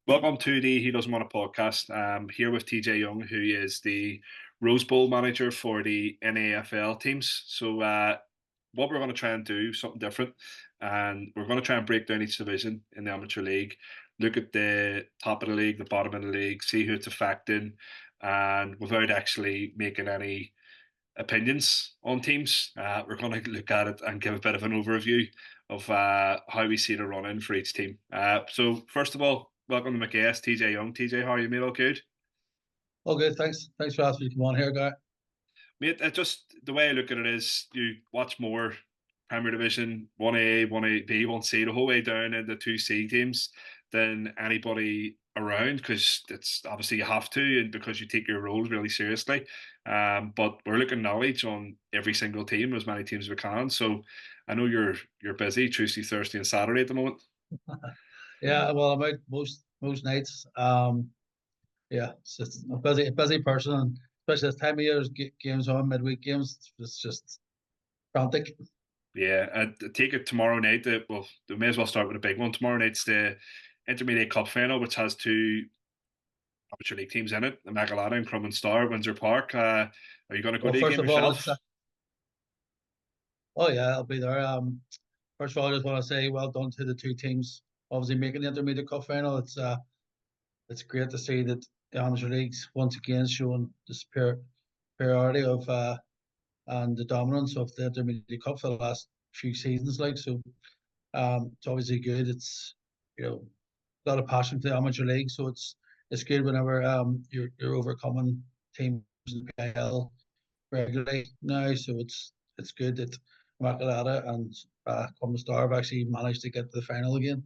Welcome to the He Doesn't Want a podcast. I'm here with TJ Young, who is the Rose Bowl manager for the NAFL teams. What we're going to try and do something different, and we're going to try and break down each division in the amateur league, look at the top of the league, the bottom of the league, see who it's affecting, and without actually making any opinions on teams, we're going to look at it and give a bit of an overview of how we see the run in for each team. So first of all, welcome to my guest, TJ Young. TJ, how are you, mate? All good? Oh, good. Thanks. Thanks for asking me to come on here, guy. Mate, just the way I look at it is you watch more Premier Division 1A, 1AB, 1C, the whole way down into 2C teams than anybody around because it's obviously you have to and because you take your roles really seriously. But we're looking knowledge on every single team, as many teams as we can. So I know you're busy Tuesday, Thursday, and Saturday at the moment. Yeah, well, I'm out most nights. Yeah, it's just a busy person, and especially this time of year, there's games on midweek games. It's just frantic. Yeah, I take it tomorrow night. Well, we may as well start with a big one. Tomorrow night's the Intermediate Cup final, which has two amateur league teams in it, the Magalada and Crumlin Star, Windsor Park. Are you going to go Well, to the first game of all, yourself? oh yeah, I'll be there. First of all, I just want to say well done to the two teams, obviously making the Intermediate Cup final. It's great to see that the amateur leagues once again showing the superiority of and the dominance of the Intermediate Cup for the last few seasons. Like so, it's obviously good. It's a lot of passion for the amateur league, so it's good whenever you're overcoming teams in the PIL regularly now. So it's good that Makalada and Common Star have actually managed to get to the final again.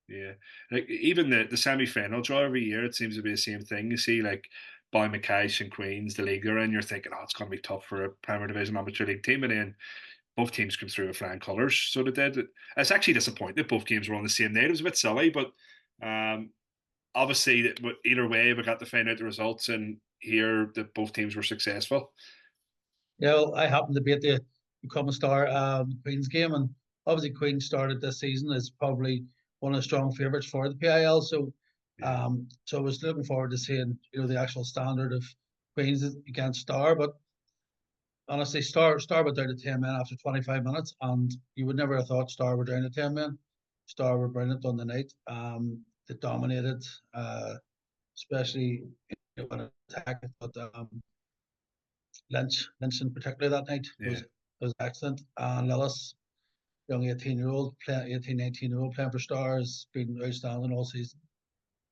Yeah, like even the semi final draw every year, it seems to be the same thing. You see, like Ballymacash and Queens, the league they're in, you're thinking, oh, it's going to be tough for a Premier Division amateur league team, and then both teams come through with flying colours. So they did. It's actually disappointing. Both games were on the same night. It was a bit silly, but um, obviously, either way, we got to find out the results and hear that both teams were successful. Yeah, well, I happened to be at the Common Star Queens game, and obviously Queens started this season as probably one of the strong favourites for the PIL. Yeah, So I was looking forward to seeing the actual standard of Queens against Star, but honestly, Star were down to 10 men after 25 minutes, and you would never have thought Star were down to 10 men. Star were brilliant on the night. They dominated, especially when attack. But Lynch in particular that night yeah. was excellent. And Lillis, young 18-year-old, playing 18, 19-year-old playing for Star, has been outstanding all season.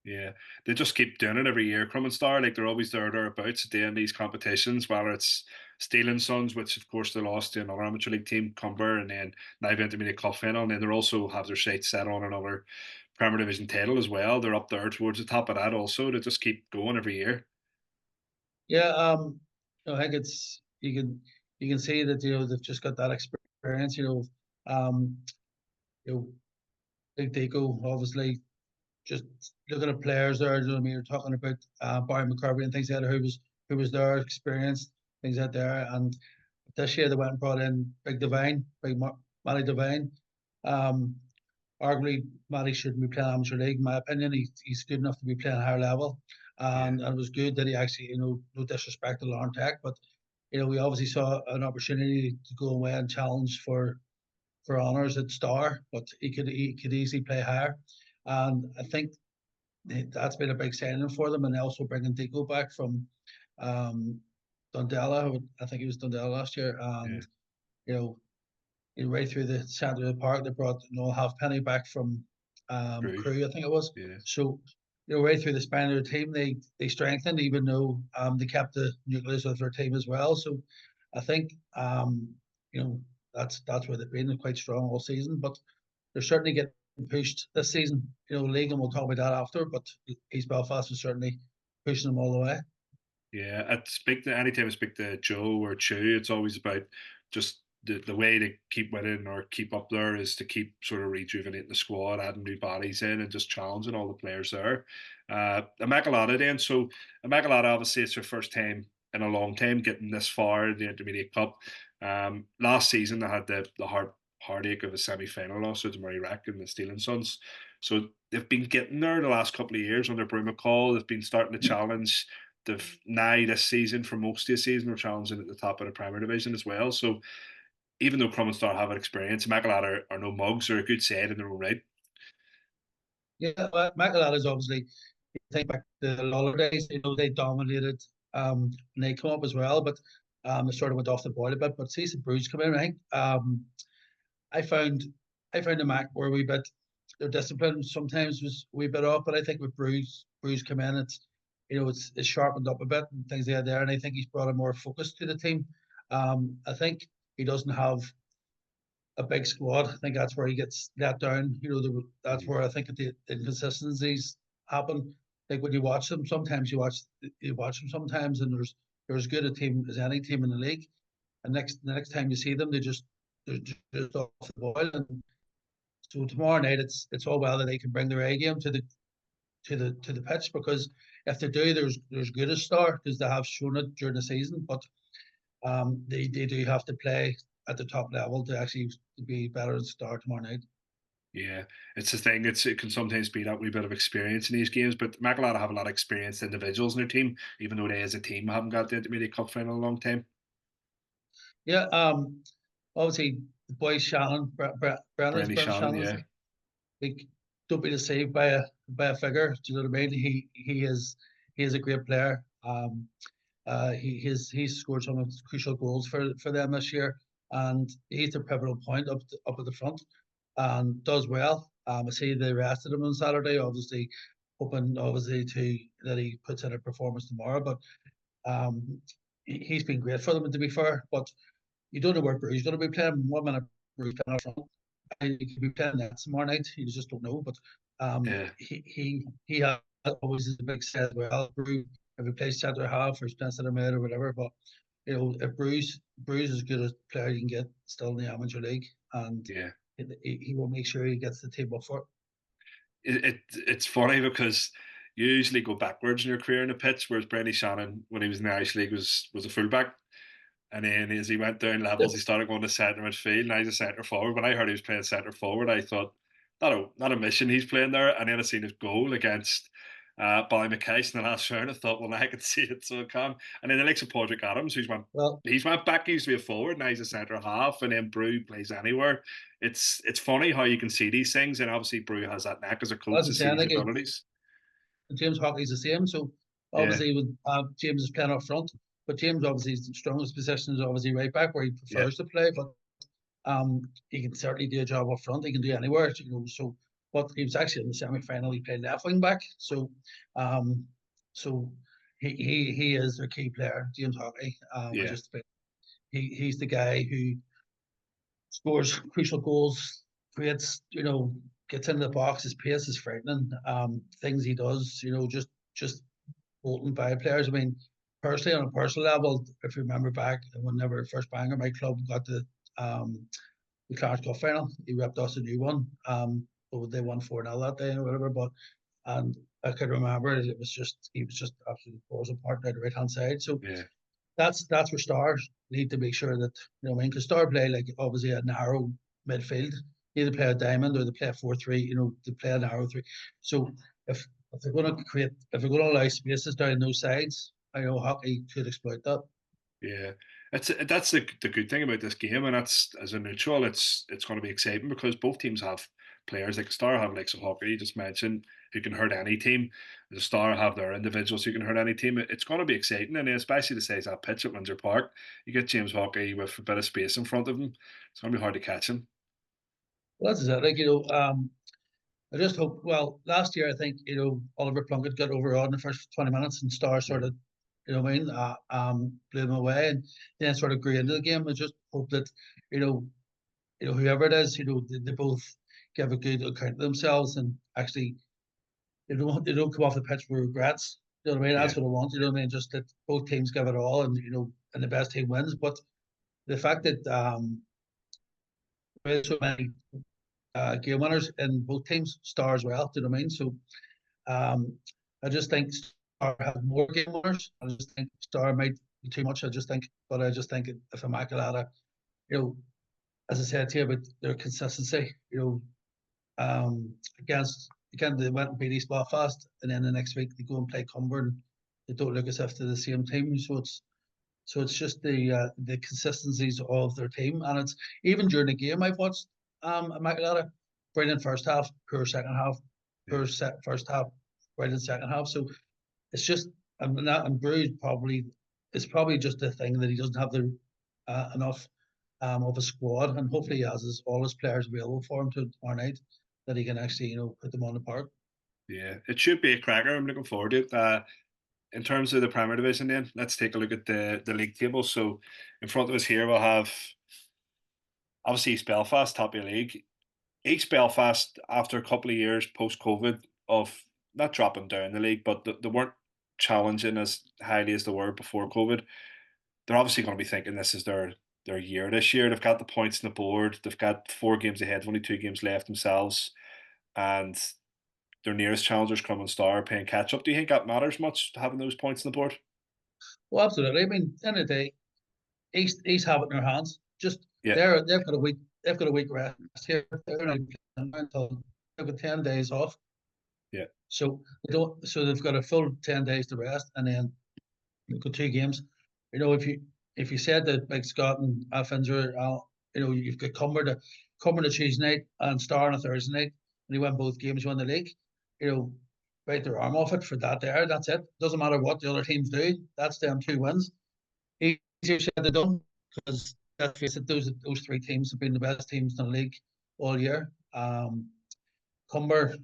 Yeah, they just keep doing it every year. Crum and Star, like they're always thereabouts doing these competitions, whether it's Steel and Sons, which of course they lost to another amateur league team, Cumber, and then now they've intermediate cup final, and then they also have their sights set on another Premier Division title as well. They're up there towards the top of that also. They just keep going every year. Yeah, I think it's you can see that they've just got that experience. Um, you know, Big Deco obviously just looking at players there. You know what I mean? You're talking about Barry McCarthy and things like that. Who was there, experienced things out there. And this year they went and brought in Big Divine, Matty Divine. Um, Arguably, Matty shouldn't be playing amateur league. In my opinion, he's good enough to be playing higher level. Yeah, And it was good that he actually, no disrespect to Lauren Tech, but we obviously saw an opportunity to go away and challenge for honours at Star, but he could easily play higher. And I think that's been a big signing for them, and also bringing Deco back from um, Dundela. I think he was Dundela last year, yeah, and you know, right through the centre of the park, they brought Noel Halfpenny back from true. Crew, I think it was. Yeah, So right through the span of the team, they strengthened, even though they kept the nucleus of their team as well. So I think you know that's where they've been quite strong all season, but they're certainly getting pushed this season. League, and we'll talk about that after. But East Belfast is certainly pushing them all the way. yeah. Anytime I speak to Joe or Chew, it's always about just the way to keep winning or keep up there is to keep sort of rejuvenating the squad, adding new bodies in, and just challenging all the players there. Immaculata then, so Immaculata obviously it's their first time in a long time getting this far in the Intermediate Cup. Last season they had the heartache of a semi final loss to Murray Rack and the Steel and Sons. So they've been getting there the last couple of years under Brew McCall. They've been starting to challenge. They've now this season, for most of the season, they're challenging at the top of the Premier Division as well. So even though Crummonstar Star have an experience, Immaculata are no mugs. They're a good side in their own right. Yeah, well, McAllen is obviously, you think back to the Lawler days, they dominated when they come up as well, but they sort of went off the boil a bit. But see some Bruce come in, I think. I found I found the Mac were a wee bit, their discipline sometimes was a wee bit off, but I think with Bruce come in, it's sharpened up a bit and things like that there, and I think he's brought a more focus to the team. I think he doesn't have a big squad. I think that's where he gets let down. That's Mm-hmm. where I think the inconsistencies happen. Like when you watch them, sometimes you watch them sometimes, and they're as good a team as any team in the league. And the next time you see them, they're just off the boil. And so tomorrow night, it's all well that they can bring their A game to the pitch, because if they do, there's good as Star, because they have shown it during the season. But they do have to play at the top level to actually be better at Star tomorrow night. Yeah, it's the thing. It can sometimes be that wee bit of experience in these games, but Immaculata have a lot of experienced individuals in their team, even though they as a team haven't got the Intermediate Cup final in a long time. Yeah, obviously the boy Shannon, Brandy Brennan Shannon, Shannon's yeah, like, don't be deceived by a figure. Do you know what I mean? He is a great player. He's scored some of the crucial goals for them this year, and he's the pivotal point up at the front, and does well. I see the rest of them on Saturday. Obviously, hoping obviously to that he puts in a performance tomorrow. But he's been great for them, to be fair. But you don't know where Bruce's going to be playing. 1 minute Bruce playing up front, and he could be playing that tomorrow night. You just don't know. But yeah, he has always is a big set as well. Bruce, if he plays centre half or he's playing centre mid or whatever, but if Bruce is as good a player you can get still in the amateur league, and yeah. he will make sure he gets the team up for it. It's funny because you usually go backwards in your career in the pitch, whereas Brandy Shannon, when he was in the Irish League, was a fullback. And then as he went down levels, he started going to centre midfield. Now he's a centre forward. When I heard he was playing centre forward, I thought, not a mission he's playing there. And then I seen his goal against Ballymakesh in the last round. I thought, well, now I can see it, so I can. And then the likes of Padraig Adams, Well, he's went back, he used to be a forward, now he's a centre half, and then Brew plays anywhere. It's funny how you can see these things, and obviously Brew has that knack as a coach as I to see said, these like abilities. James Hockey's the same. So Yeah, obviously, with James is playing up front, but James obviously his strongest position is obviously right back, where he yeah, prefers to play. But he can certainly do a job up front. He can do anywhere. So, but he was actually in the semi final. He played left wing back. Um, so he is their key player, James Hockey. yeah, He's the guy who scores crucial goals, creates, gets into the box. His pace is frightening. Things he does, just bolting by players. I mean, personally, on a personal level, if you remember back, whenever first banger my club got the Clarence Cup final, he ripped us a new one. But they won 4-0 that day or whatever. But and I could remember he was just absolutely falls apart down the right hand side. So yeah, that's where stars need to make sure that, because star play, like, obviously a narrow midfield. They either play a diamond or they play a 4-3. They play a narrow three. So if if they're going to allow spaces down those sides, I know hockey could exploit that. yeah. That's the good thing about this game, and that's as a neutral, it's going to be exciting because both teams have players like Star have like some hockey you just mentioned who can hurt any team. The Star have their individuals who can hurt any team. It's going to be exciting, and especially the size of that pitch at Windsor Park, you get James Hockey with a bit of space in front of him. It's going to be hard to catch him. Well, that's it. Like, I just hope. Well, last year I think Oliver Plunkett got overawed in the first 20 minutes, and Star sort Mm. of, what I mean, blew him away, and then sort of grew into the game. I just hope that you know whoever it is, they both give a good account of themselves, and actually they don't come off the pitch with regrets. You know what I mean? Yeah, That's what I want. You know what I mean? Just that both teams give it all, and and the best team wins. But the fact that there's so many game winners in both teams, Star as well. Do you know what I mean? So um, I just think Star have more game winners. I just think Star might be too much. But I just think if Immaculata, you know, as I said to you about their consistency, against again they went and beat East Belfast, and then the next week they go and play Cumber, and they don't look as if they're the same team. So it's just the consistencies of their team, and it's even during the game I've watched Immaculata, brilliant first half, poor second half, Yeah, first half, brilliant second half. So it's just and Bruce probably it's probably just a thing that he doesn't have the enough of a squad, and hopefully he has all his players available for him to tomorrow night that he can actually put them on the park. yeah. It should be a cracker. I'm looking forward to it. In terms of the Premier Division, then let's take a look at the league table. So, in front of us here, we'll have obviously East Belfast, top of the league. East Belfast, after a couple of years post COVID of not dropping down the league, but they weren't challenging as highly as they were before COVID. They're obviously going to be thinking this is their year this year. They've got the points on the board. They've got 4 games ahead, only 2 games left themselves, and their nearest challengers, Crumlin Star, playing catch up. Do you think that matters much having those points on the board? Well, absolutely. I mean, at the end of the day, East have it in their hands. Just Yeah, they've got a week rest here. They're not playing until they've got 10 days off. yeah, So they don't. So they've got a full 10 days to rest, and then you've got 2 games. If you said that like Scott and Finzer, you've got Cumber to Tuesday night and Star on a Thursday night, and you win both games, you win the league. You know, bite their arm off it for that. That's it. Doesn't matter what the other teams do. That's them 2 wins. Easier said than done because let's face it, those 3 teams have been the best teams in the league all year. Cumber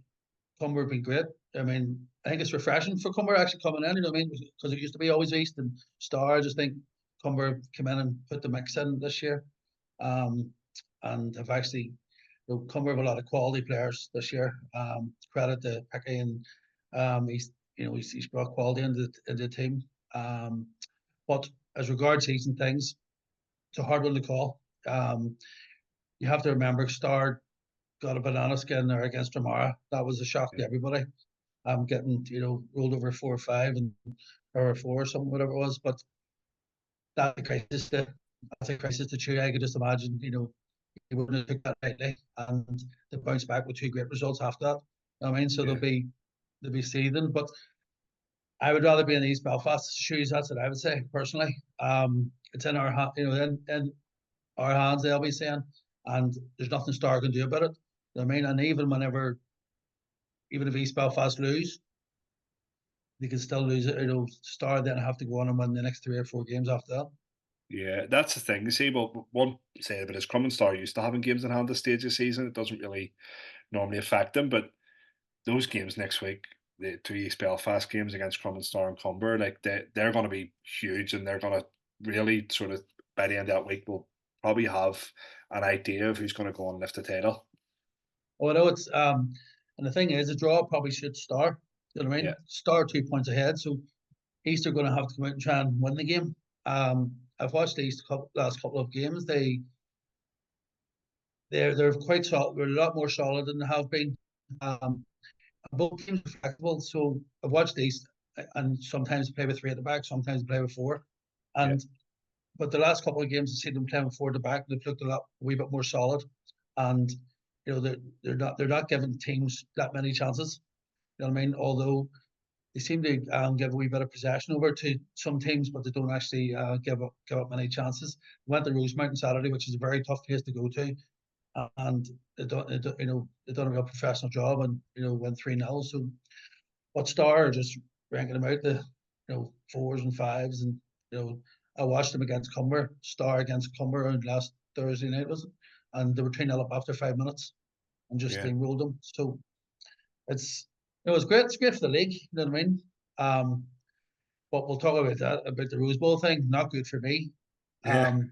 Cumber have been great. I mean, I think it's refreshing for Cumber actually coming in. You know what I mean? Because it used to be always East and Star. I just think Cumber come in and put the mix in this year, um, and have actually, Cumber have a lot of quality players this year. Credit to Picky, and he's brought quality into the team. But as regards season things, it's a hard one to call. You have to remember Star got a banana skin there against Dramara. That was a shock to everybody. Getting rolled over 4-5 and or 4 or something, whatever it was. But that's a crisis. That's a crisis to chew. I could just imagine, he wouldn't have took that lightly, and they bounce back with 2 great results after that. I mean, so yeah, they'll be seething. But I would rather be in East Belfast shoes. That's what I would say personally. It's in our in our hands. They'll be saying, and there's nothing Star can do about it. I mean, and even if East Belfast lose, they can still lose it. Star then have to go on and win the next 3 or 4 games after that. yeah. That's the thing. You see, but one side of it is Crumlin Star used to having games in hand this stage of the season. It doesn't really normally affect them, but those games next week, the 2 East Belfast games against Crumlin Star and Cumber, like they're going to be huge, and they're going to really sort of by the end of that week we'll probably have an idea of who's going to go and lift the title. Oh, I know it's and the thing is, the draw probably should Star. You know what I Yeah, mean? Star 2 points ahead, so East are going to have to come out and try and win the game. I've watched the East last couple of games. They're quite solid. They're a lot more solid than they have been. Um, both teams are flexible. So I've watched East, and sometimes they play with 3 at the back, sometimes they play with 4. yeah, And but the last couple of games, I see them playing with 4 at the back. They've looked a wee bit more solid, and they're not giving teams that many chances. You know what I mean? Although they seem to give a wee bit of possession over to some teams, but they don't actually give up many chances. Went to Rosemount on Saturday, which is a very tough place to go to, and they done a real professional job and went 3-0. So what Star are just ranking them out the 4s and 5s, and I watched them against Cumber, Star against Cumber on last Thursday night was it, and they were 3-0 up after 5 minutes and just yeah, steamrolled them. So it's it's great. It's great for the league. You know what I mean? Um, but we'll talk about that about the Rose Bowl thing. Not good for me. yeah, Um,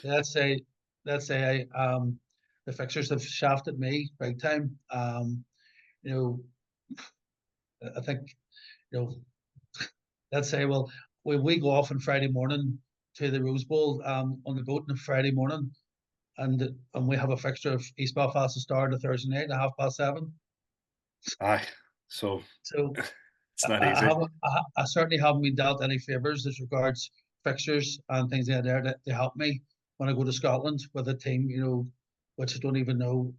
let's say the fixtures have shafted me big time. You know, I think you know. Let's say, well, when we go off on Friday morning to the Rose Bowl on the boat on Friday morning, and we have a fixture of East Belfast to start on Thursday night at 7:30. aye. So So it's not I easy. haven't. I certainly haven't been dealt any favours as regards fixtures and things like that that they help me when I go to Scotland with a team, which I don't even know.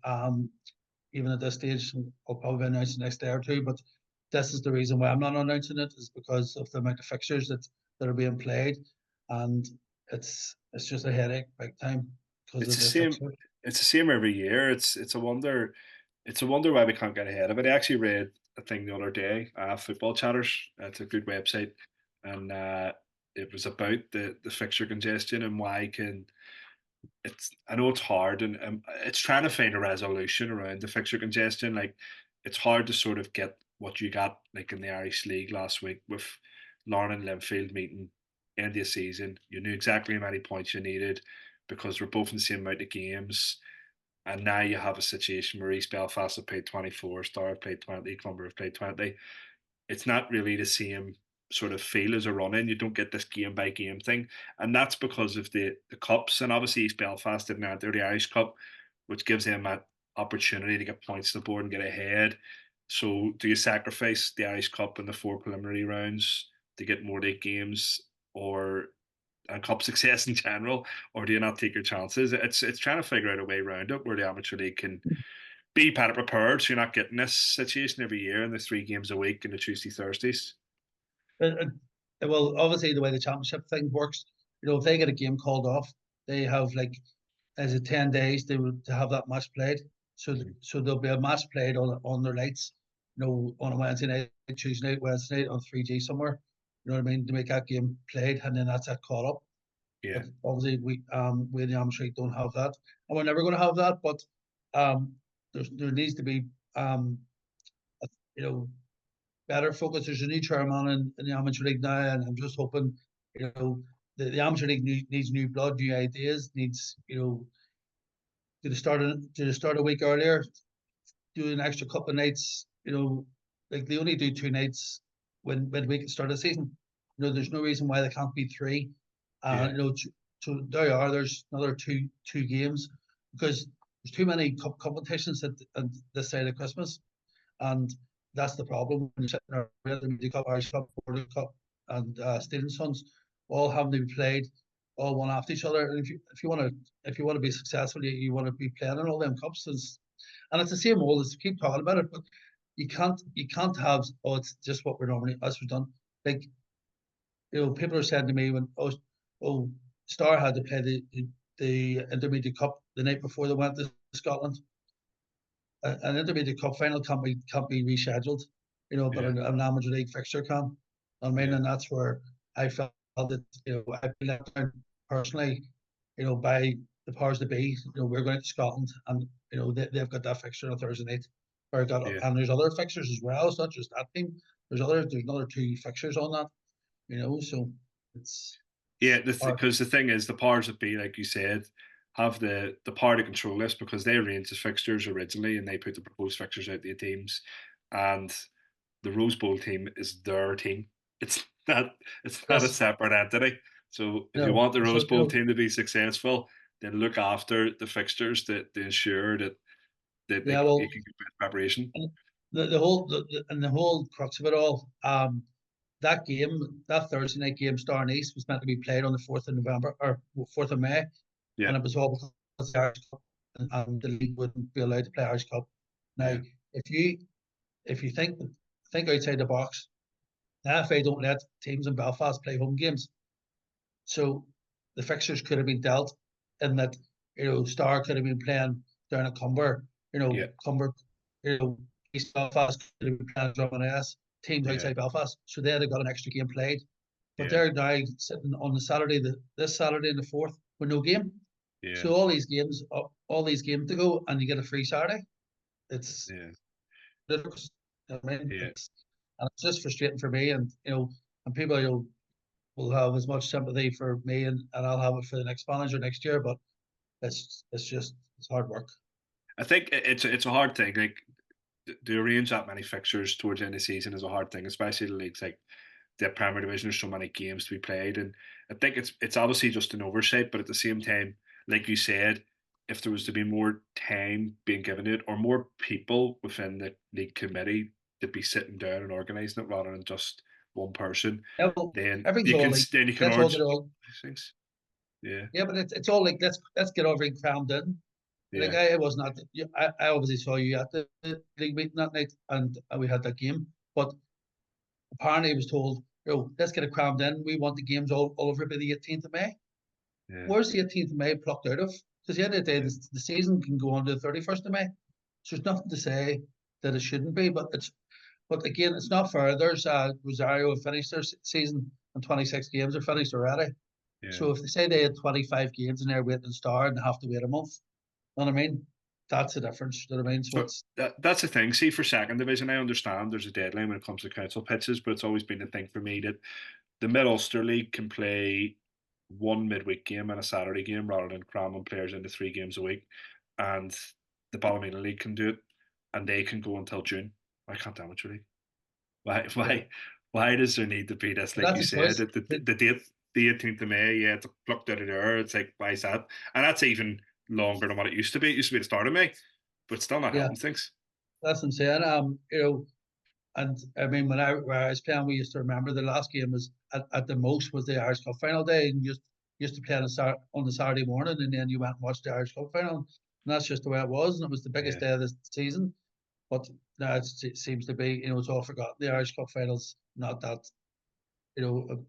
even at this stage. I'll probably announce the next day or two, but this is the reason why I'm not announcing it, is because of the amount of fixtures that are being played, and it's just a headache big time because It's of the the same. fixture. It's the same every year. It's a wonder. It's a wonder why we can't get ahead of it. I actually read a thing the other day, Football Chatters. It's a good website, and it was about the fixture congestion and why can it's. I know it's hard, and it's trying to find a resolution around the fixture congestion. Like it's hard to sort of get what you got like in the Irish League last week with Lauren and Linfield meeting end of the season. You knew exactly how many points you needed because we're both in the same amount of games. And now you have a situation where East Belfast have played 24, Star have played 20, Cumber have played 20. It's not really the same sort of feel as a run in. You don't get this game by game thing. And that's because of the cups. And obviously, East Belfast didn't enter the Irish Cup, which gives them that opportunity to get points to the board and get ahead. So, do you sacrifice the Irish Cup in the four preliminary rounds to get more late games, or and cup success in general, or do you not take your chances? It's trying to figure out a way around it where the amateur league can be better prepared, so you're not getting this situation every year in the 3 games a week and the Tuesday Thursdays. Uh, well, obviously the way the championship thing works, if they get a game called off, they have like, as it 10 days they would to have that match played. So there'll be a match played on their nights, on a Wednesday night, Tuesday night, Wednesday night on 3G somewhere. You know what I mean? To make that game played, and then that's it caught up. Yeah, But obviously we in the amateur league don't have that, and we're never going to have that. But um, there needs to be a, you know better focus. There's a new chairman in the amateur league now, and I'm just hoping, the amateur league needs new blood, new ideas, needs, to the start a week earlier, do an extra couple of nights. Like they only do 2 nights when midweek at the start of the season. There's no reason why they can't be three. yeah, And so there you are. There's another two games, because there's too many competitions at this side of Christmas, and that's the problem when you're sitting there with the Media Cup, Irish Cup, World Cup, and Steel Sons, all having to be played all one after each other. And if you want to be successful, you want to be playing in all them cups. And it's the same old as keep talking about it, but you can't have, oh, it's just what we're normally us we've done. Like, people are saying to me when, oh, Star had to play the Intermediate Cup the night before they went to Scotland. An Intermediate Cup final can't be rescheduled, but yeah, an amateur league fixture can. I mean, yeah, and that's where I felt that, I've been let down personally, by the powers that be. We're going to Scotland, and they've got that fixture on Thursday night. yeah. And there's other fixtures as well. It's not just that team. There's another two fixtures on that. So it's Yeah, it's hard. because the thing is, the powers that be, like you said, have the power to control this because they arranged the fixtures originally and they put the proposed fixtures out to the teams, and the Rose Bowl team is their team. It's not it's not a Yes. separate entity. So if you No. want the So Rose Bowl team to be successful, then look after the fixtures to ensure that yeah. you Well, can get preparation. and the whole crux of it all, that Thursday night game, Star and East, was meant to be played on the 4th of November, or 4th of May, Yeah, and it was all because the Irish Cup, and the league wouldn't be allowed to play Irish Cup. Now, yeah, if you think outside the box, the NAFL don't let teams in Belfast play home games, so the fixtures could have been dealt in that, Star could have been playing down at Cumber, yeah, Cumber, East Belfast could have been playing Drummond teams yeah, outside Belfast, so they'd have got an extra game played. But yeah, they're now sitting on the Saturday, this Saturday and the fourth, with no game. yeah, So all these games to go, and you get a free Saturday. It's yeah, ludicrous. I mean, yeah. it's just frustrating for me, and and people, will have as much sympathy for me, and I'll have it for the next manager next year. But it's hard work. I think it's a hard thing. Like to arrange that many fixtures towards the end of the season is a hard thing, especially the leagues like the Premier Division. There's so many games to be played, and I think it's obviously just an oversight. But at the same time, like you said, if there was to be more time being given it, or more people within the league committee to be sitting down and organising it rather than just one person, Yeah, well, then everything's you all can like, then you can let's all urge get all. things. Yeah, Yeah, but it's all like, let's get everything crammed in. Like Yeah, I was not. I obviously saw you at the league meeting that night, and we had that game. But apparently, he was told, let's get it crammed in. We want the games all over by the 18th of May. yeah, Where's the 18th of May plucked out of? Because the end of the day, yeah, the season can go on to the 31st of May. So there's nothing to say that it shouldn't be. But again, it's not fair. There's Rosario have finished their season and 26 games are finished already. yeah. So if they say they had 25 games and they're waiting to start and have to wait a month, you know what I mean? That's the difference. You know what I mean? So So it's that's the thing. See, for second division, I understand there's a deadline when it comes to council pitches, but it's always been a thing for me that the Mid Ulster League can play one midweek game and a Saturday game rather than cramming players into 3 games a week, and the Ballymena League can do it, and they can go until June. Why can't Amateur League? Why? yeah. Why does there need to be this? But Like that's you a said, choice. the date, the 18th of May, yeah, it's plucked out of there. It's like why is that? And that's even longer than what it used to be. It used to be the start of May, but it's still not Yeah, helping things. that's what I'm saying. And I mean, when I was playing, we used to remember the last game was at the most was the Irish Cup final day, and you used to play on the Saturday morning, and then you went and watched the Irish Cup final, and that's just the way it was, and it was the biggest Yeah, day of the season. But now it seems to be, it's all forgotten. The Irish Cup finals not that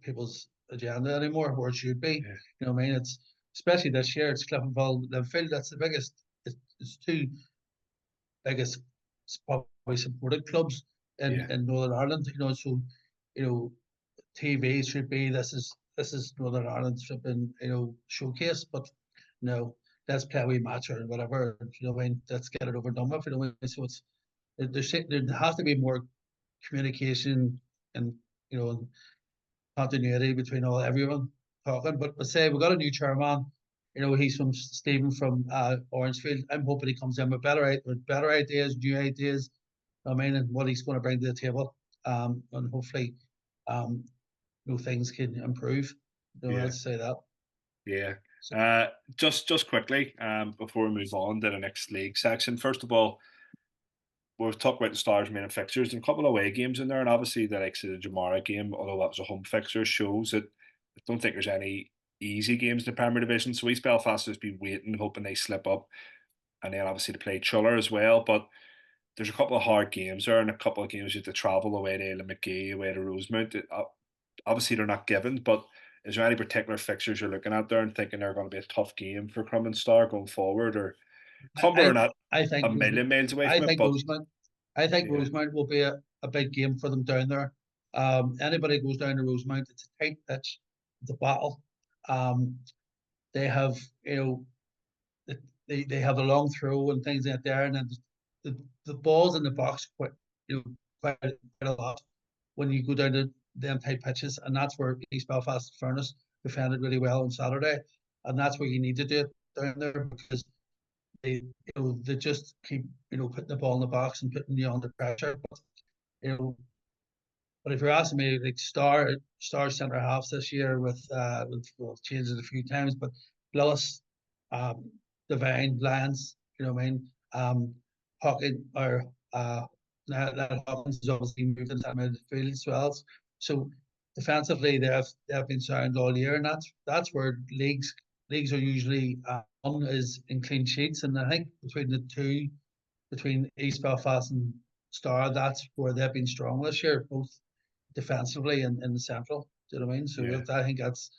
people's agenda anymore, where it should be. yeah, You know what I mean? It's especially this year. It's Cliftonville, Linfield. That's the biggest. It's two biggest probably supported clubs yeah, in Northern Ireland. So you know TV should be this is Northern Ireland's flipping showcase, but no, let's play a wee match or whatever. You know what I mean? Let's get it over and done with. You know what I mean? So there has to be more communication and you know continuity between everyone talking. But say we've got a new chairman. He's from Stephen from Orangefield. I'm hoping he comes in with better ideas, new ideas. I mean, and what he's going to bring to the table. And hopefully, um, things can improve. yeah, Let's say that. yeah. So, Just quickly, before we move on to the next league section. First of all, we've talked about the Stars' main fixtures and a couple of away games in there, and obviously the likes of the Jamara game, although that was a home fixture, shows that I don't think there's any easy games in the Premier Division. So East Belfast has been waiting, hoping they slip up, and then obviously to play Chuller as well. But there's a couple of hard games there, and a couple of games you have to travel away to McGee, away to Rosemount. Obviously they're not given, but is there any particular fixtures you're looking at there and thinking they're going to be a tough game for Crum and Star going forward, or Cumber are I not I a think million miles away I from it, think but Rosemount I think yeah, Rosemount will be a big game for them down there. Anybody goes down to Rosemount, it's a tight pitch, it's a battle. Um, they have they have a long throw and things like there, and then the balls in the box quite a lot when you go down to them type pitches, and that's where East Belfast Furnace defended really well on Saturday, and that's where you need to do it down there because they just keep putting the ball in the box and putting you under pressure. But you know, but if you're asking me, like star centre halves this year with well, changes a few times, but Lillis, Devine, Lance, you know what I mean? Hawkins or that Hawkins has obviously moved into midfield as well. So defensively, they have been sound all year, and that's where leagues are usually on is in clean sheets, and I think between the two, between East Belfast and Star, that's where they've been strong this year, both defensively and in the central. Do you know what I mean? So yeah, I think that's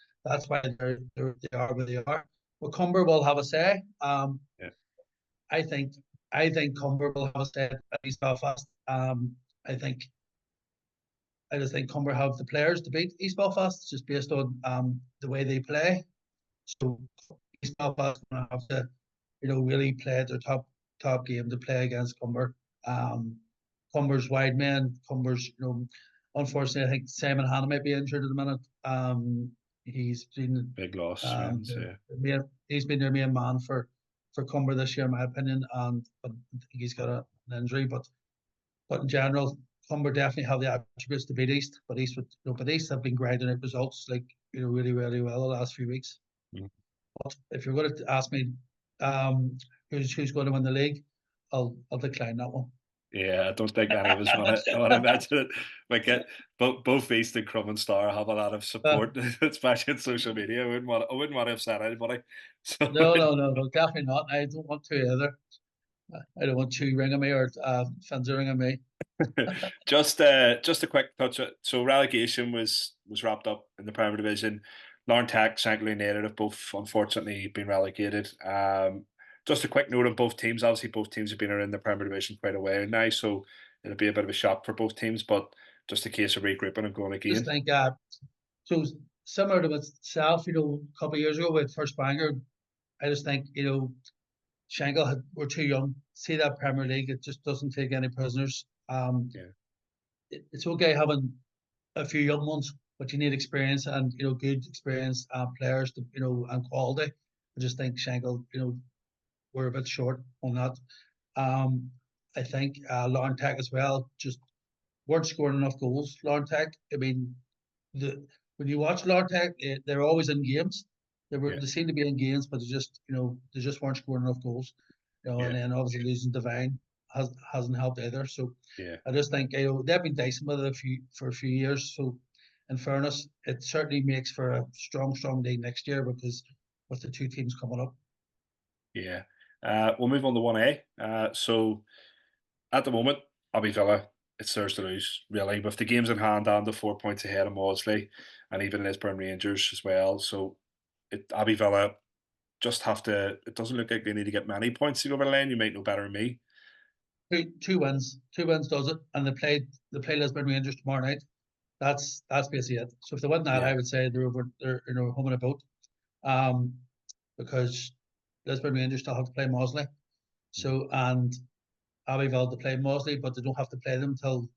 why they are where they are. Well, Cumber will have a say. yeah, I think I think Cumber will have a say at East Belfast. I think I just think Cumber have the players to beat East Belfast just based on the way they play. So East Belfast going to have to really play their top game to play against Cumber. Um, Cumber's wide men. Cumber's unfortunately I think Simon Hanna might be injured at the minute. He's been big loss, um, Swins, the, yeah, the main, he's been their main man for Cumber this year in my opinion, and but I think he's got an injury. But in general, Cumber definitely have the attributes to beat East, but East have been grinding out results like really really well the last few weeks. mm, But if you're going to ask me um, who's going to win the league, I'll decline that one. Yeah, I don't think any of us want to mention it. But get both East and Crum and Star have a lot of Uh, support, especially on social media. I wouldn't want to upset anybody. So no, no, no, no, definitely not. I don't want to either. I don't want you ringing me or Finzer ringing me. just a quick touch. So relegation was wrapped up in the Premier Division. Larn Tech, Shankly United have both unfortunately been relegated. Just a quick note on both teams. Obviously, both teams have been in the Premier Division quite a while now, so it'll be a bit of a shock for both teams. But just a case of regrouping and going Just again. think, so similar to myself, a couple of years ago with First Banger, I just think, Shangle were too young. See that Premier League, it just doesn't take any prisoners. Yeah, It's okay having a few young ones, but you need experience and good experienced players to and quality. I just think Shangle we're a bit short on that. Um, I think Larn Tech as well just weren't scoring enough goals. Larn Tech, I mean, the when you watch Larn Tech, they're always in games. yeah, They seem to be in games, but they just weren't scoring enough goals. yeah, And then obviously losing Divine hasn't helped either. So yeah. I just think they've been decent with it for a few years. So in fairness, it certainly makes for a strong league next year because with the two teams coming up. Yeah. We'll move on to 1A. So at the moment, Abbey Villa, it's theirs to lose, really. With the games in hand and the 4 points ahead of Maudesley and even Lisburn Rangers as well. So Abbey Villa just have to, it doesn't look like they need to get many points to go over the line. You might know better than me. Two wins does it, and they play Lisbon Rangers tomorrow night. That's basically it. So if they win that, Yeah. I would say they're home in a boat, um, because Lisbon Rangers still have to play Mosley. So and Abbeyville to play Mosley, but they don't have to play them till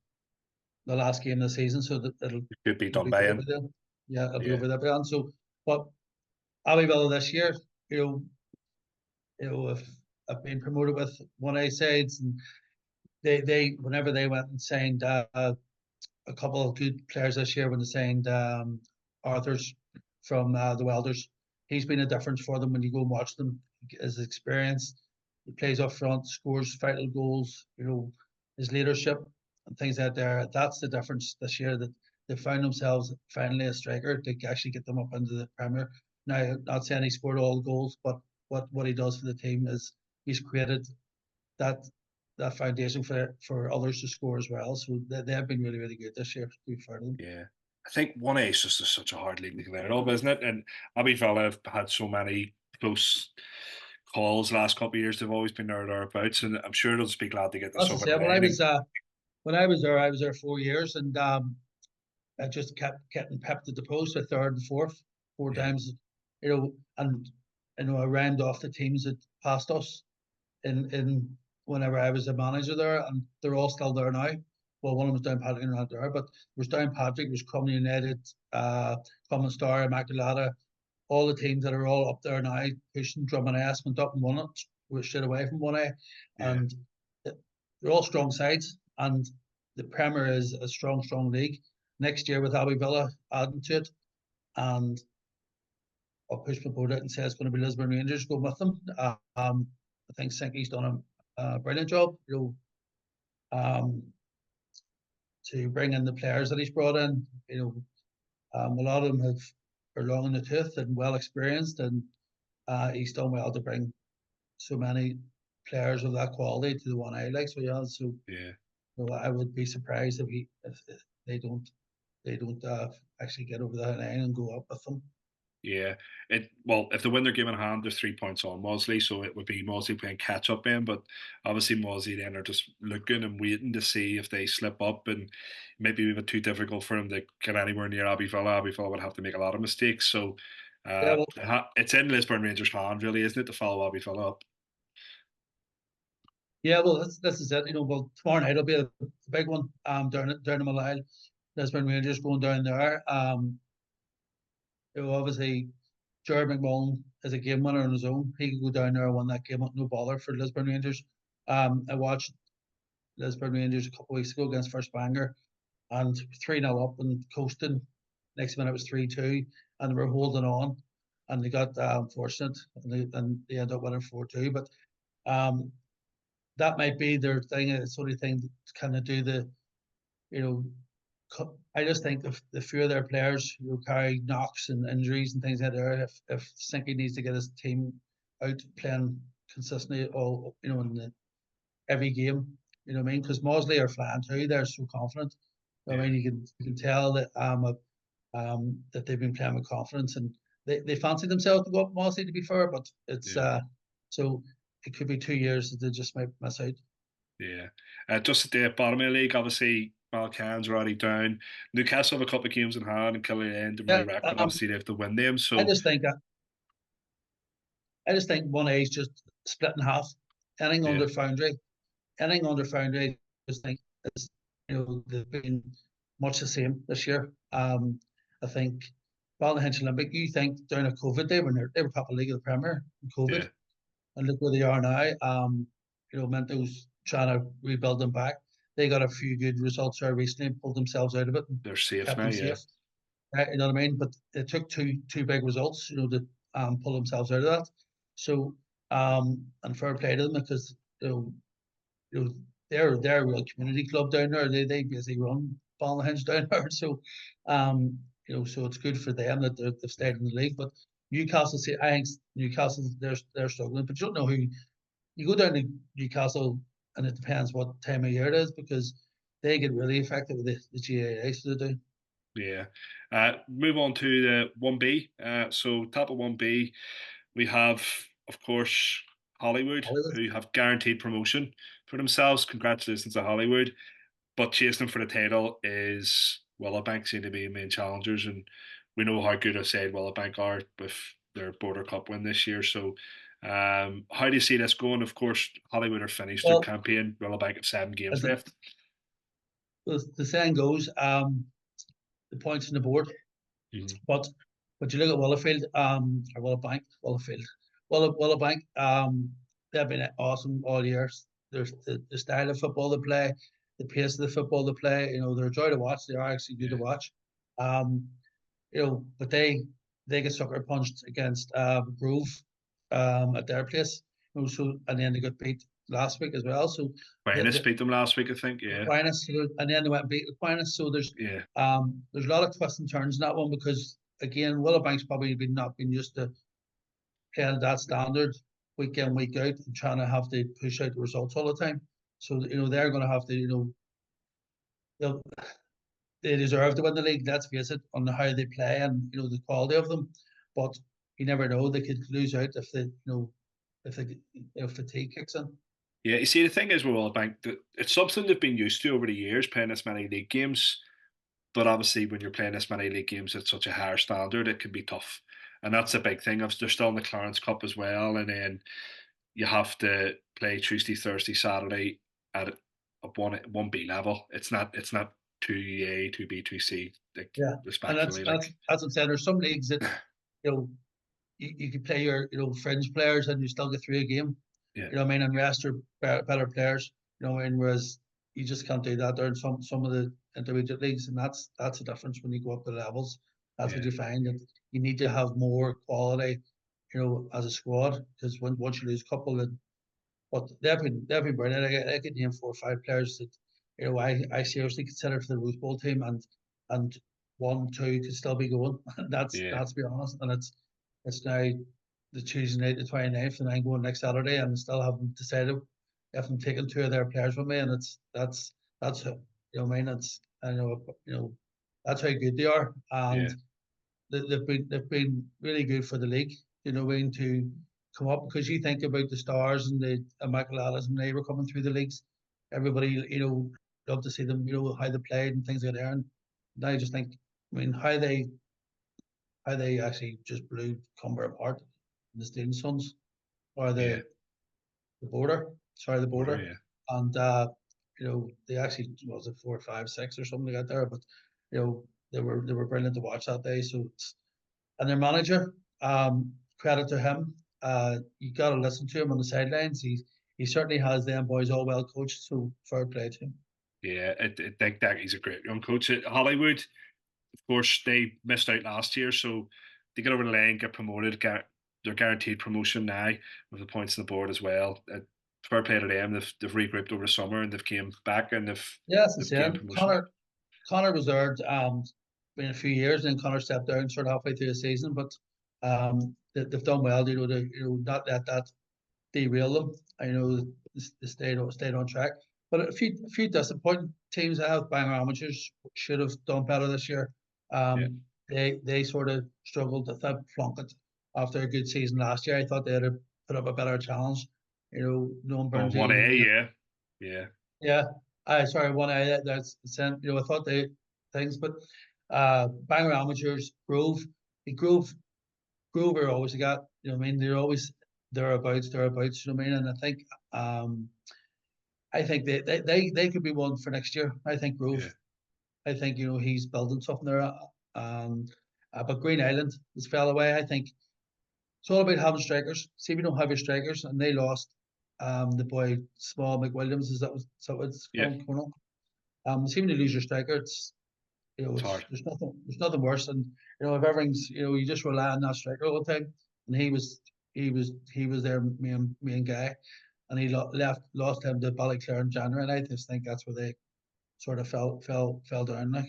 the last game of the season, so that It could be it'll done be by over him. them. Yeah, it'll be Yeah. over there. And so, but Abbeyville this year, you know, if have been promoted with 1A sides, and they whenever they went and signed a couple of good players this year when they signed Arthur's from the Welders. He's been a difference for them when you go and watch them. His experience, he plays up front, scores vital goals. His leadership and things like that. That's the difference this year, that they found themselves finally a striker to actually get them up into the Premier. Now, not saying he scored all the goals, but what he does for the team is he's created that foundation for others to score as well. So they have been really good this year. To be fair to them. Yeah. I think 1A is just such a hard league to get out of, isn't it? And Abbey Villa have had so many close calls the last couple of years. They've always been there or thereabouts, and I'm sure they'll just be glad to get this As I over the said, line. And when I was there 4 years, and I just kept getting pepped at the post, a third and fourth, four yeah, times, and I round off the teams that passed us in whenever I was a manager there, and they're all still there now. Well, one of them was down Patrick and not there, but there was down Patrick, there was Crumlin United, Common Star, Immaculata, all the teams that are all up there now pushing. Drummond S went up and won it. We're straight away from 1A, yeah, and they're all strong sides. And the Premier is a strong league. Next year with Abbey Villa adding to it, and I'll push my boat out and say it's going to be Lisbon Rangers going with them. I think Sinky's done a brilliant job, um, to bring in the players that he's brought in. A lot of them are long in the tooth and well experienced, and he's done well to bring so many players of that quality to the 1A. Like so, yeah. So, yeah. I would be surprised if they don't actually get over that line and go up with them. Yeah. If they win their game in hand, they're 3 points on Mosley, so it would be Mosley playing catch up then. But obviously Mosley then are just looking and waiting to see if they slip up, and maybe a bit too difficult for them to get anywhere near Abbey Villa. Abbey Villa would have to make a lot of mistakes. So Yeah, well, it's in Lisburn Rangers' hand, really, isn't it, to follow Abbey Villa up? yeah, well, this is it. Well, tomorrow night will be a big one. Down in Malile, Lisbon Rangers going down there. Obviously, Jared McMullen is a game winner on his own. He could go down there and win that game, no bother for Lisbon Rangers. I watched Lisbon Rangers a couple of weeks ago against First Banger, and 3-0 up and coasting. Next minute it was 3-2, and they were holding on, and they got fortunate, and they ended up winning 4-2. But um, that might be their thing. It's the only thing to kind of do the, you know, I just think the few of their players who carry knocks and injuries and things like that, if Sinky needs to get his team out playing consistently all, in every game, what I mean? Because Mosley are flying too. They're so confident. I Yeah, mean, you can tell that that they've been playing with confidence and they fancy themselves to go up Mosley, to be fair, but it's yeah, so it could be 2 years that they just might miss out. yeah. Just at the bottom of the league, obviously, Malcan's already down. Newcastle have a couple of games in hand, and Killian didn't really Yeah, reckon. Obviously, they have to win them. I So, just think I just think 1A is just split in half. Anything yeah, under Foundry, anything under Foundry, I just think is they've been much the same this year. I think Ballyhinch Olympic. You think during a COVID they were top of league of the Premier in COVID, yeah, and look where they are now. Mento's trying to rebuild them back. They got a few good results there recently and pulled themselves out of it and they're safe kept now. them Yeah, safe. You know what I mean? But it took two big results, to pull themselves out of that. So and fair play to them because you know they're a real community club down there. They basically run Ballyhinch down there. So so it's good for them that they've yeah. stayed in the league. But Newcastle, see, I think Newcastle they're struggling, but you don't know who you go down to Newcastle, and it depends what time of year it is because they get really affected with the GAA. So they do. Yeah. Move on to the 1B. So, top of 1B, we have, of course, Hollywood, Hollywood. who have guaranteed promotion for themselves. Congratulations to Hollywood. But chasing them for the title is Willowbank, seem to be main challengers. And we know how good a side Willowbank are with their Border Cup win this year. So, how do you see this going? Of course, Hollywood are finished their Well, campaign. Willowbank have 7 games as left. the saying goes, the points on the board. Mhm. But you look at Willowfield, or Willowfield, Willowbank, they've been awesome all year. There's the style of football they play, the pace of the football they play. They're a joy to watch. They are actually good to Yeah, watch. Um, but they get sucker punched against Grove, at their place. So and then they got beat last week as well. So Aquinas the beat them last week, I think. Yeah, Aquinas, and then they went and beat Aquinas. So yeah, there's a lot of twists and turns in that one because again, Willowbank's probably been not been used to playing at that standard week in week out and trying to have to push out the results all the time. So they're going to have to they'll, they deserve to win the league. Let's face it, on how they play and the quality of them. But you never know; they could lose out if if they fatigue kicks in. yeah. You see, the thing is with World Bank, that it's something they've been used to over the years, playing this many league games. But obviously, when you're playing this many league games at such a higher standard, it can be tough, and that's a big thing. They're still in the Clarence Cup as well, and then you have to play Tuesday, Thursday, Saturday at one B level. It's not 2A, 2B, 2C, like Yeah, and respectfully, like that's what I'm saying. There's some leagues that you know you can play your fringe players and you still get through a game. yeah, What I mean, and rest are better players. And whereas you just can't do that there in some of the intermediate leagues, and that's the difference when you go up the levels. That's what yeah, you find that you need to have more quality, as a squad because once you lose a couple, but they've been brilliant. I could name 4 or 5 players that I seriously consider for the Rose Bowl team, and 1, 2 could still be going. that's yeah, that's to be honest, and it's now the Tuesday night, the 29th, and I'm going next Saturday, and still haven't decided if I'm taking 2 of their players with me, and that's what I mean. It's I know that's how good they are, and yeah, they've been really good for the league. When to come up because you think about the stars and the Michael when they were coming through the leagues, everybody loved to see them. How they played and things like that. And now I just think, I mean, how they actually just blew Cumber apart, the Steel Suns or yeah. the border. Sorry, the Order, border, yeah, and they actually was it 4, 5, 6 or something like that there, but they were brilliant to watch that day. So and their manager, credit to him. You got to listen to him on the sidelines. He certainly has them boys all well coached. So fair play to him. yeah. I think that he's a great young coach at Hollywood. Of course, they missed out last year, so they get over the line, get promoted, get their guaranteed promotion now with the points on the board as well. fair play to them. They've regrouped over the summer and they've came back and Yes, the they've gained same. promotion. Connor was there been a few years, and then Connor stepped down sort of halfway through the season, but they've done well, not let that derail them. I know they stayed on track. But a few disappointing teams have. Bangor Amateurs should have done better this year. Yeah. They sort of struggled. I thought Plunkett after a good season last year. I thought they'd have put up a better challenge. Knowing Oh, one Burnsley. A, yeah, yeah. Yeah, I sorry, one eye that's the same. I thought they things, but Bangor Amateurs, Grove are always got. What I mean, they're always thereabouts. You know what I mean, and um, I think they could be one for next year. I think Yeah. Grove. I think he's building something there. Um, but Green Island has fell away. I think it's all about having strikers. See, if you don't have your strikers, and they lost the boy Small McWilliams. Is that what's Yeah. going on? See, when you lose your striker, It's hard. there's nothing worse, and if everything's you just rely on that striker all the time, and he was their main guy, and he lost him to Ballyclare in January, and I just think that's where they sort of fell down like.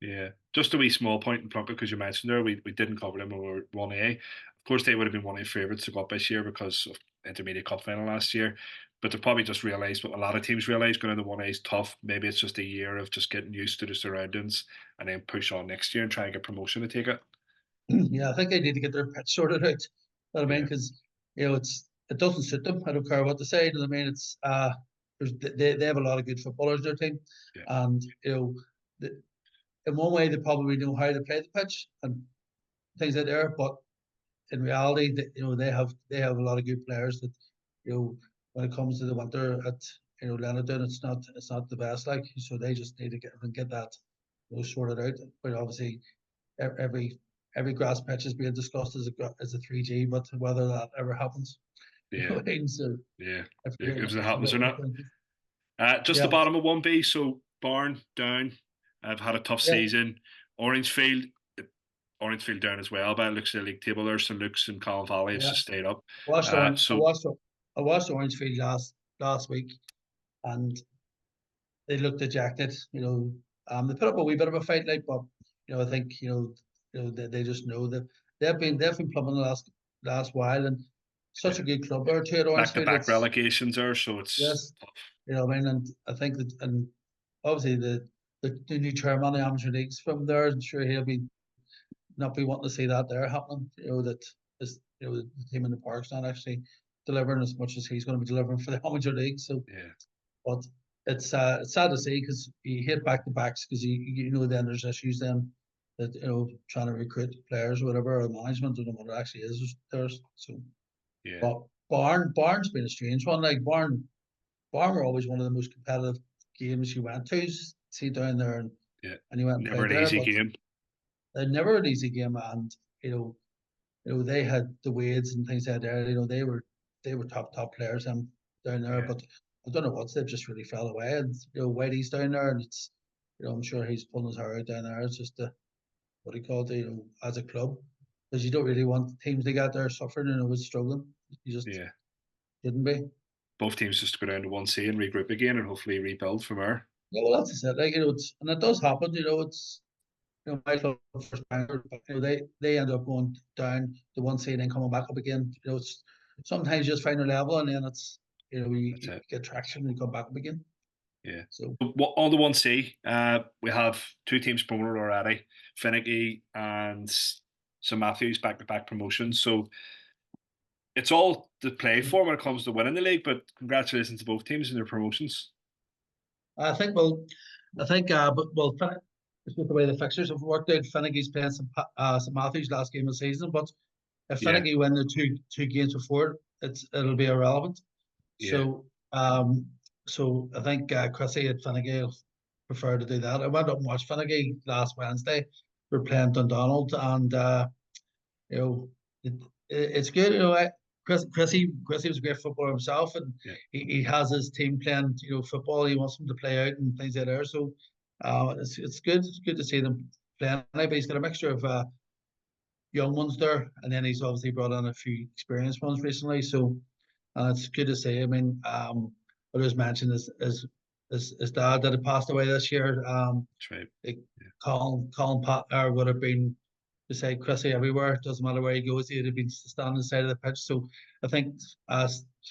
Yeah, just a wee small point in Plunkett because you mentioned there we didn't cover them when we were one A. Of course, they would have been one of the favourites to go up this year because of intermediate cup final last year. But they've probably just realised what a lot of teams realise going into one A is tough. Maybe it's just a year of just getting used to the surroundings and then push on next year and try and get promotion to take it. Yeah, I think they need to get their pitch sorted out. You know what I mean? Yeah, Because it doesn't suit them. I don't care what they say. You know what I mean? It's they have a lot of good footballers in their team, yeah, and the, in one way they probably know how to play the pitch and things like there. But in reality, they have a lot of good players that when it comes to the winter at Leonardon, it's not the best like. So they just need to get that sorted out. But obviously every every grass pitch is being discussed as a 3G, but whether that ever happens, yeah, so yeah. if Yeah, if it it's a happens bit or not. contentious. Just the Yeah, bottom of 1B. So Barn down. I've had a tough yeah, season. Orangefield, Orangefield down as well. By the looks of the league table there, St Luke's and Colin Valley have yeah. just stayed up. I watched Orange. I So watched. I watched Orangefield last week, and they looked dejected. They put up a wee bit of a fight, like, but I think they just know that they've been plumbing the last while, and such yeah, a good club there too at back to Orangefield. back It's relegations are so it's yes, tough. what I mean, and I think that, and obviously the new chairman of the amateur leagues from there, I'm sure he'll be not be wanting to see that there happening. That is, the team in the park's not actually delivering as much as he's going to be delivering for the amateur league. So, Yeah, but it's sad to see because you hit back to backs because then there's issues then that trying to recruit players or whatever or management don't know what it actually is theirs. So, yeah, but Barn's been a strange one. Like Barn were always one of the most competitive games you went to. See down there yeah. and you went and Never played an there, easy but game. they never an easy game. And they had the Wades and things like that. They were top players down there, Yeah, but I don't know what they've just really fell away. And Whitey's down there, and it's I'm sure he's pulling his hair out down there. It's just what he called it, as a club, because you don't really want teams to get there suffering and was struggling. You just yeah. shouldn't be. Both teams just go down to 1C and regroup again and hopefully rebuild from there. Yeah, well, that's just it. Like and it does happen. It's my club first Bangor, they end up going down to 1C and then coming back up again. It's sometimes you just find a level and then it's That's you it. get traction and you come back up again. Yeah. So On the 1C, we have two teams promoted already, Finicky and St Matthews back to back promotions. So it's all to play for when it comes to winning the league. But congratulations to both teams and their promotions. I think it's just the way the fixtures have worked out. Finnegan's playing St Matthews last game of the season, but if Yeah, Finnegan win the two games before, it'll be irrelevant. yeah, So I think Chrissy at Finnegan prefer to do that. I went up and watched Finnegan last Wednesday. We're playing Dundonald, and you know it, it's good. Chrissy was a great footballer himself, and yeah, he has his team playing football. He wants them to play out and things like that. So it's good. It's good to see them playing. But he's got a mixture of young ones there, and then he's obviously brought on a few experienced ones recently. So and it's good to see. I mean, I just mentioned his dad that had passed away this year. That's right. Like Yeah. Colin Patner would have been beside Chrissy everywhere. Doesn't matter where he goes, he'd have been standing on the side of the pitch. So I think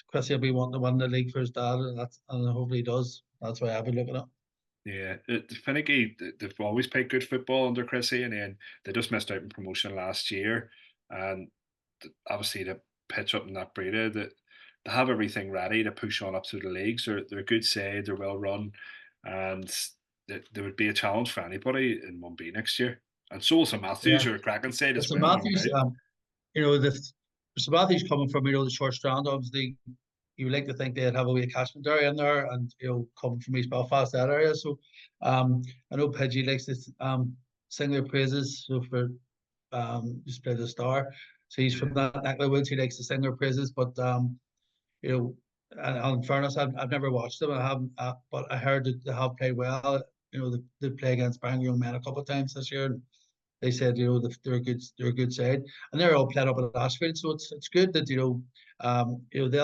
Chrissy will be wanting to win the league for his dad, and hopefully he does. That's why I've been looking at. Yeah, Finicky, they've always played good football under Chrissy, and then they just missed out in promotion last year. And obviously, the pitch up in that breeder, that they have everything ready to push on up through the leagues. They're a good side, they're well run, and there would be a challenge for anybody in 1B next year. And so also Yeah, Matthews are a cracking side as listen, well, no Matthews. doubt. The so Matthews coming from the short strand. Obviously, you would like to think they'd have a wee catchment area in there, and coming from East Belfast that area. So, I know Pidgey likes to sing their praises. So for just play the star. So he's from Yeah, that neck of the woods. He likes to sing their praises, but you know, and in fairness, I've never watched them. I haven't, but I heard that they have played well. They play against Bangor Young Men a couple of times this year. And they said they're a good side, and they're all played up at Ashfield. So it's good that they'll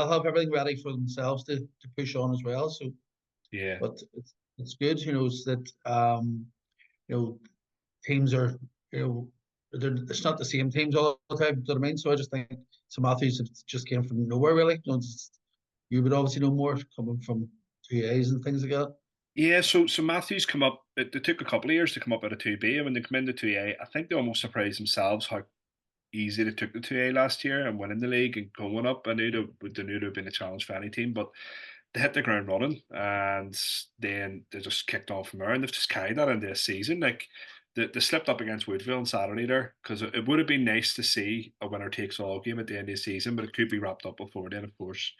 have everything ready for themselves to push on as well. So, yeah. but it's good, that you know teams are you know it's not the same teams all the time. Do you know what I mean? So I just think some Matthews just came from nowhere really. You would obviously know more coming from 2As and things like that. Yeah, so Matthews come up. It took a couple of years to come up out of 2B, and when they come into 2A, I think they almost surprised themselves how easy they took the 2A last year and winning the league and going up. They knew there would been a challenge for any team, but they hit the ground running, and then they just kicked on from there, and they've just carried that into this season. Like they slipped up against Woodville on Saturday there, because it would have been nice to see a winner takes all game at the end of the season, but it could be wrapped up before then, of course.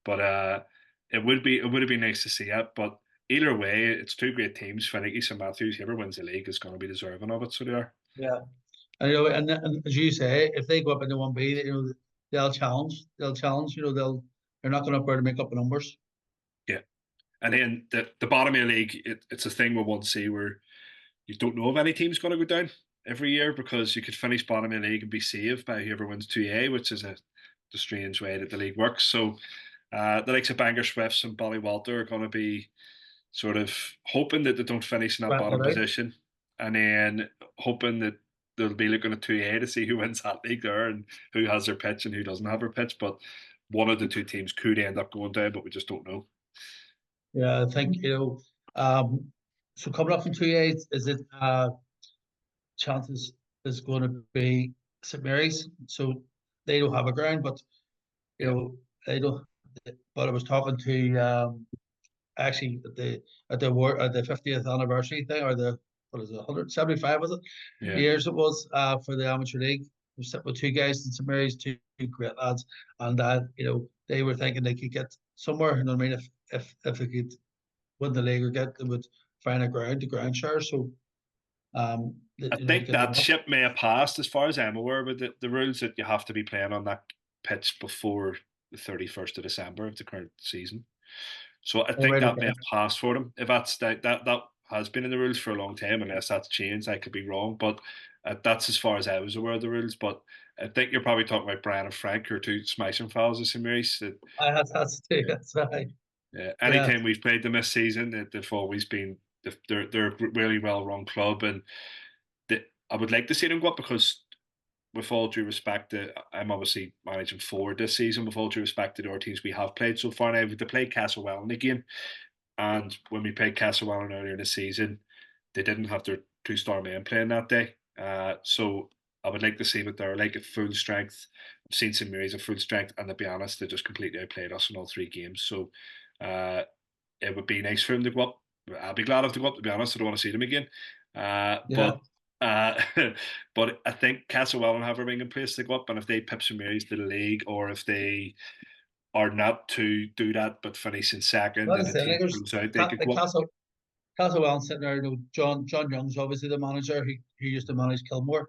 But it would have been nice to see it. But either way, it's two great teams. Finnicky and Matthews, whoever wins the league is going to be deserving of it. So they are. Yeah. And as you say, if they go up into 1B, they'll challenge. They'll challenge. They're not going up there to make up the numbers. Yeah. And then the bottom of the league, it's a thing with 1C where you don't know if any team's going to go down every year, because you could finish bottom of the league and be saved by whoever wins 2A, which is the strange way that the league works. So the likes of Bangor Swifts and Ballywalter are going to be sort of hoping that they don't finish in that Sweating bottom it out. position, and then hoping that they'll be looking at 2A to see who wins that league there and who has their pitch and who doesn't have their pitch. But one of the two teams could end up going down, but we just don't know. Yeah, I think so coming up from 2A, is it chances is going to be St Mary's. So they don't have a ground, but you Yeah, know they don't. But I was talking to actually at the 50th anniversary thing, or the what is it, 175 was it yeah. years it was for the amateur league. We sat with two guys in St Mary's, two great lads, and they were thinking they could get somewhere. You know what I mean? If they could win the league or they would find the ground share. So I to think get them that up. ship may have passed, as far as I'm aware, with the rules that you have to be playing on that pitch before the 31st of December of the current season. So I All think right, that may okay. have passed for them. If that has been in the rules for a long time, unless that's changed, I could be wrong. But that's as far as I was aware of the rules. But I think you're probably talking about Brian and Frank, who are two smashing fouls of St Mary's. That's right. Yeah, Anytime we've played them this season, they've always been they're a really well run club, and I would like to see them go up, because with all due respect, I'm obviously managing forward this season. With all due respect to our teams we have played so far, now they played Castlewellan again, and when we played Castlewellan earlier in the season, they didn't have their two-star men playing that day. So I would like to see what they're like at full strength. I've seen St Mary's at full strength, and to be honest, they just completely outplayed us in all three games. So uh, it would be nice for them to go up. I'll be glad if they go up. To be honest, I don't want to see them again. yeah. But uh, but I think Castlewellan have a ring in place to go up, and if they pip St Mary's to the league, or if they are not to do that but finish in second What and is a it? team Like there's pulls out, they could the go up. Castlewell sitting there. John Young's obviously the manager. He used to manage Kilmore.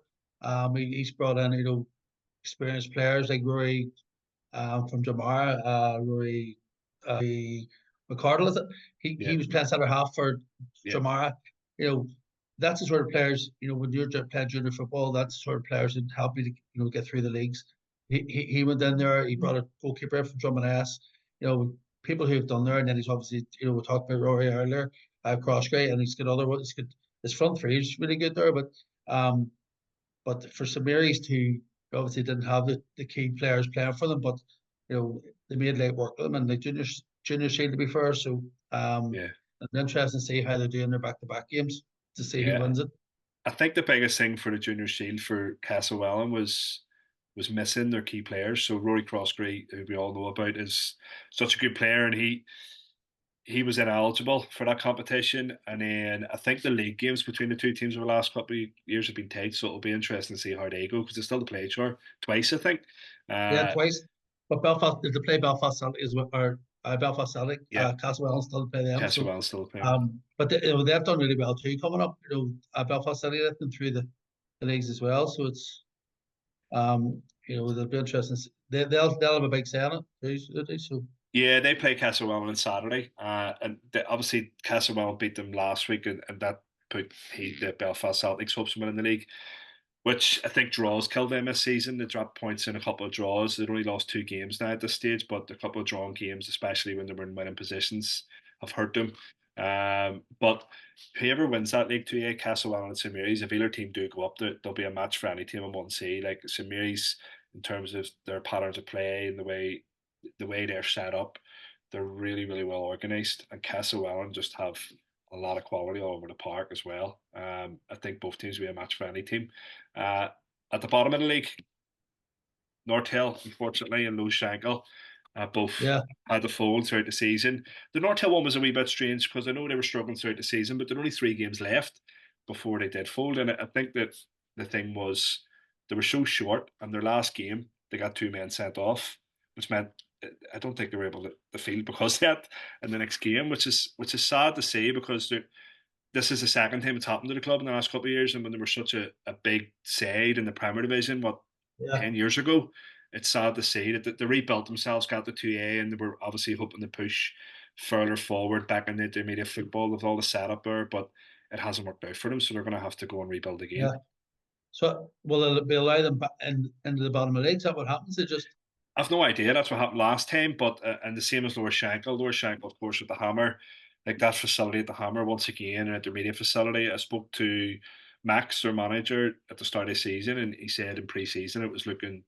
He's brought in experienced players like Rory from Jamara, Rory McCardle, is it? Yeah, He was playing centre half for yeah, Jamara. You know, that's the sort of players. When you're playing junior football, that's the sort of players that help you to get through the leagues. he went in there. He brought a goalkeeper from Drummoness. You know, people who've done there, and then he's obviously, you know, we talked about Rory earlier, Crossgate, and he's got other ones. He's got his front three is really good there, um, but for St Mary's to obviously didn't have the key players playing for them, but you know they made light work of them and the junior shield to be fair. So Yeah, it's interesting to see how they're doing their back to back games to see who yeah. wins it. I think the biggest thing for the Junior Shield for Castlewellan was missing their key players. So Rory Crossgray, who we all know about, is such a good player, and he was ineligible for that competition. And then I think the league games between the two teams over the last couple of years have been tight, so it'll be interesting to see how they go because they still to play each other twice, I think. Yeah, Uh, twice. But Belfast did they play Belfast Celtic as well, or Belfast Celtic, yeah, Castlewell still play them. So Castlewellan still playing. but you know, they've done really well too coming up. You know, Belfast City have been through the leagues as well. So it's you know, they'll be interesting. They'll have a big say on it too. So Yeah, they play Castlewellan on Saturday, and obviously Castlewellan beat them last week, and that put the Belfast Celtics hopes of winning the league, which I think draws killed them this season. They dropped points in a couple of draws. They've only lost 2 games now at this stage, but a couple of drawn games, especially when they were in winning positions, have hurt them. But whoever wins that League 2A, Castlewellan and St Mary's, if either team do go up, there'll be a match for any team in 1C. Like St Mary's, in terms of their patterns of play and the way they're set up, they're really, really well organised. And Castlewellan just have a lot of quality all over the park as well. I think both teams will be a match for any team. Uh, at the bottom of the league, North Hill, unfortunately, and Low Shankill, both yeah, had to fold throughout the season. The North Hill one was a wee bit strange because I know they were struggling throughout the season, but there were only 3 games left before they did fold. And I think that the thing was they were so short, and their last game they got 2 men sent off, which meant I don't think they were able to field because of that in the next game, which is sad to see because this is the second time it's happened to the club in the last couple of years. And when they were such a big side in the Premier Division, what, yeah, 10 years ago, it's sad to see that they rebuilt themselves, got the 2A, and they were obviously hoping to push further forward back in the intermediate football with all the setup there, but it hasn't worked out for them. So they're going to have to go and rebuild yeah. again. So will it be allow them back into the bottom of the league? Is that what happens? They just I've no idea. That's what happened last time. But and the same as Lower Shankill. Lower Shankill, of course, with the Hammer, like that facility at the Hammer, once again, an intermediate facility. I spoke to Max, their manager, at the start of the season, and he said in pre-season it was looking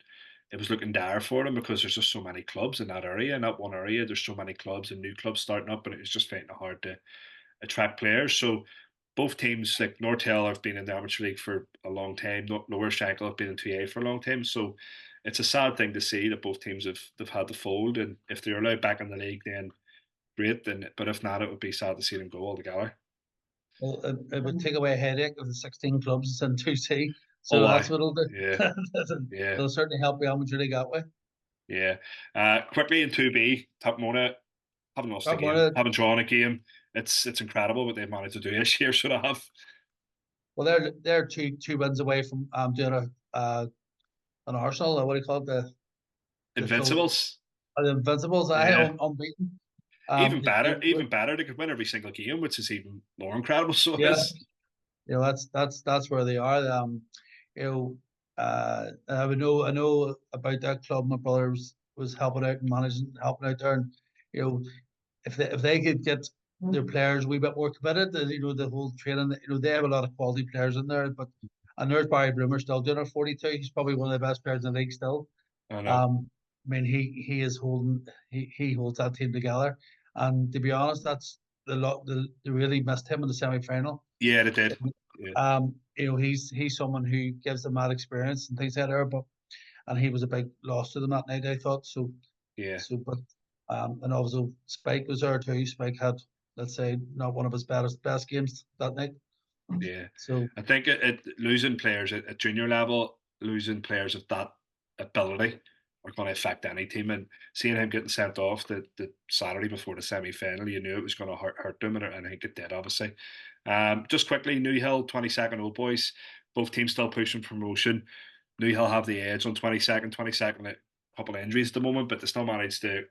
dire for them because there's just so many clubs in that area. In that one area, there's so many clubs and new clubs starting up, and it was just finding it hard to attract players. So both teams, like North Hill, have been in the amateur league for a long time. Lower Shankill have been in 2A for a long time. So it's a sad thing to see that both teams have they've had to fold. And if they're allowed back in the league, then great. Then, but if not, it would be sad to see them go altogether. well, it would take away a headache of the 16 clubs in 2C. So Oh, that's I what it'll do. yeah, yeah, It'll certainly help the amateur league that way. yeah. Quickly in 2B, Top Mona haven't lost a That game, one, haven't drawn a game. It's incredible what they've managed to do this year. Should have well, they're two wins away from doing an Arsenal. What do you call it? The full Invincibles. the Invincibles. Yeah. Unbeaten. Even They better, even better. They could win every single game, which is even more incredible. So it yeah, is. you know that's where they are. You know, I know about that club. My brother was helping out and managing, helping out there, and you know, if they could get their players a wee bit more committed, you know, the whole training, you know, they have a lot of quality players in there. But and there's Barry Bloomer still doing it 42. He's probably one of the best players in the league still. I know. I mean, he is holding he holds that team together. And to be honest, that's the lot. They really missed him in the semi final. Yeah, they did. Yeah, You know, he's someone who gives them that experience and things like that. But and he was a big loss to them that night, I thought. yeah, But and also Spike was there too. Spike had, let's say, not one of his best games that night. yeah. So I think losing players at junior level, losing players of that ability are going to affect any team. And seeing him getting sent off the Saturday before the semi final, you knew it was going to hurt them, and I think it did, obviously. Just quickly, New Hill, 22nd Old Boys, both teams still pushing promotion. New Hill have the edge on 22nd, 22nd, a couple of injuries at the moment, but they still managed to,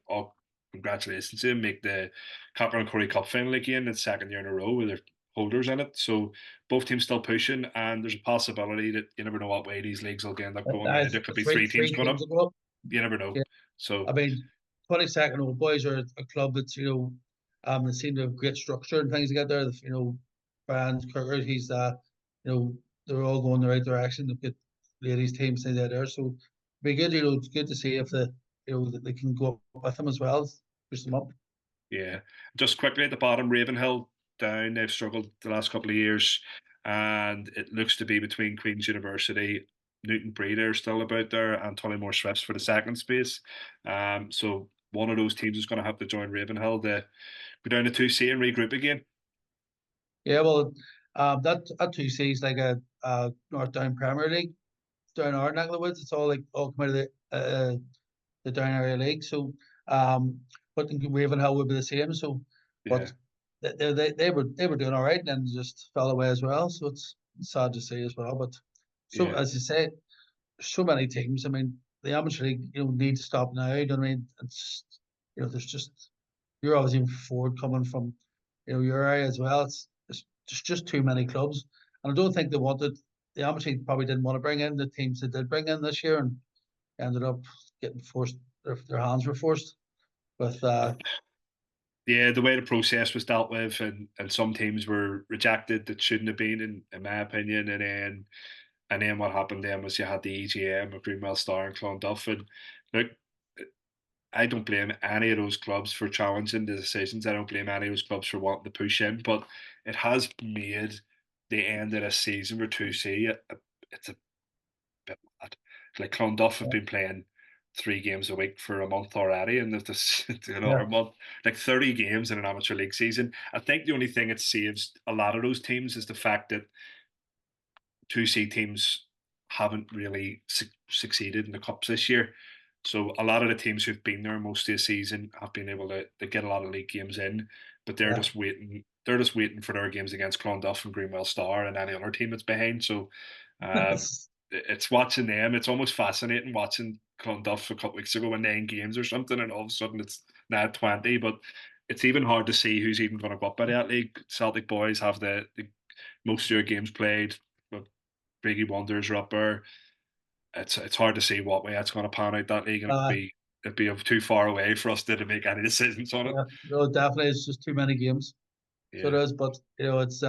congratulations to them, make the Copper and Corey Cup final again, the second year in a row, where they're holders in it. So both teams still pushing, and there's a possibility that you never know what way these leagues will end up going. There could be three teams Three going teams up. ago. You never know. Yeah. I So mean, 22nd Old Boys are a club that's, they seem to have great structure and things to get there. Brian Kirker, you know, they're all going the right direction. They've got ladies teams in there. So be good, it's good to see if that they can go up with them as well, push them up. yeah, just quickly at the bottom, Ravenhill down. They've struggled the last couple of years, and it looks to be between Queen's University, Newton Breeder still about there, and Tullymore Swifts for the second space. So one of those teams is going to have to join Ravenhill to go down to 2C and regroup again. Yeah, well, that 2C is like a North Down Premier League down our neck of the woods. It's all come out of the down area league. So, but Ravenhill would be the same. So, Yeah, but they were doing all right, and then just fell away as well. So it's sad to see as well. But so yeah, as you say, so many teams. I mean, the amateur league, need to stop now. You know what I mean? There's just you're obviously forward coming from, your area as well. There's just too many clubs, and I don't think they wanted. The amateur league probably didn't want to bring in the teams they did bring in this year, and ended up getting forced. Their hands were forced with. yeah. The way the process was dealt with, and some teams were rejected that shouldn't have been, in my opinion, and then what happened then was you had the EGM of Greenwell Star and Clonduff, and look, I don't blame any of those clubs for challenging the decisions. I don't blame any of those clubs for wanting to push in, but it has made the end of this season for 2C, it's a bit mad. Like Clonduff have been playing 3 games a week for a month already, and there's this Yeah, another month, like 30 games in an amateur league season. I think the only thing it saves a lot of those teams is the fact that 2C teams haven't really succeeded in the cups this year. So a lot of the teams who've been there most of the season have been able to get a lot of league games in, but they're yeah. just waiting. They're just waiting for their games against Clonduff and Greenwell Star and any other team that's behind. So it's watching them. It's almost fascinating watching Clonduff a couple weeks ago in 9 games or something, and all of a sudden it's now 20. But it's even hard to see who's even going to go up by that league. Celtic boys have the most of their games played. But Biggie Wonders are up there. It's hard to see what way that's going to pan out that league, and uh, it'd be too far away for us to make any decisions on it. yeah. No, definitely, it's just too many games. So it Yeah, is, but it's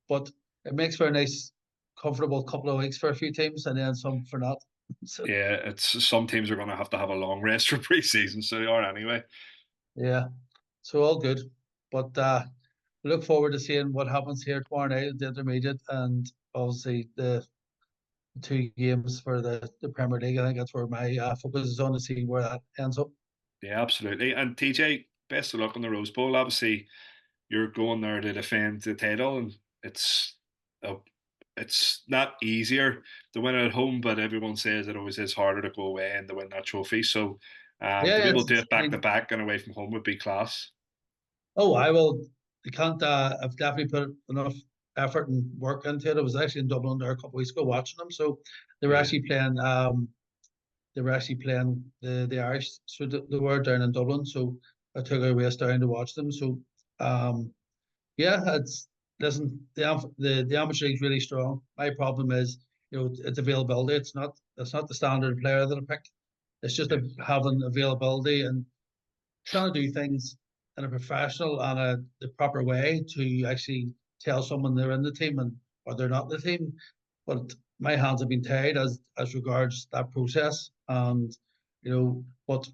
but it makes for a nice, comfortable couple of weeks for a few teams, and then some for not. So yeah. It's some teams are going to have a long rest for pre-season, so they are anyway. yeah, so all good. But look forward to seeing what happens here tomorrow night at the intermediate, and obviously the 2 games for the Premier League. I think that's where my focus is on, to see where that ends up. Yeah, absolutely. And TJ, best of luck on the Rose Bowl. Obviously, you're going there to defend the title, and a it's not easier to win it at home, but everyone says it always is harder to go away and to win that trophy. So Yeah, to be yeah, able to do it I back to mean, back and away from home would be class. oh, I will. I can't. I've definitely put enough effort and work into it. I was actually in Dublin there a couple of weeks ago watching them. So they were Yeah, actually playing. They were actually playing the Irish. So they were down in Dublin. So I took a race down to watch them. So um, yeah, it's listen. The amateur league's really strong. My problem is, it's availability. It's not the standard player that I picked. It's just yeah, having availability and trying to do things in a professional and the proper way to actually tell someone they're in the team and or they're not in the team. But my hands have been tied as regards that process. And but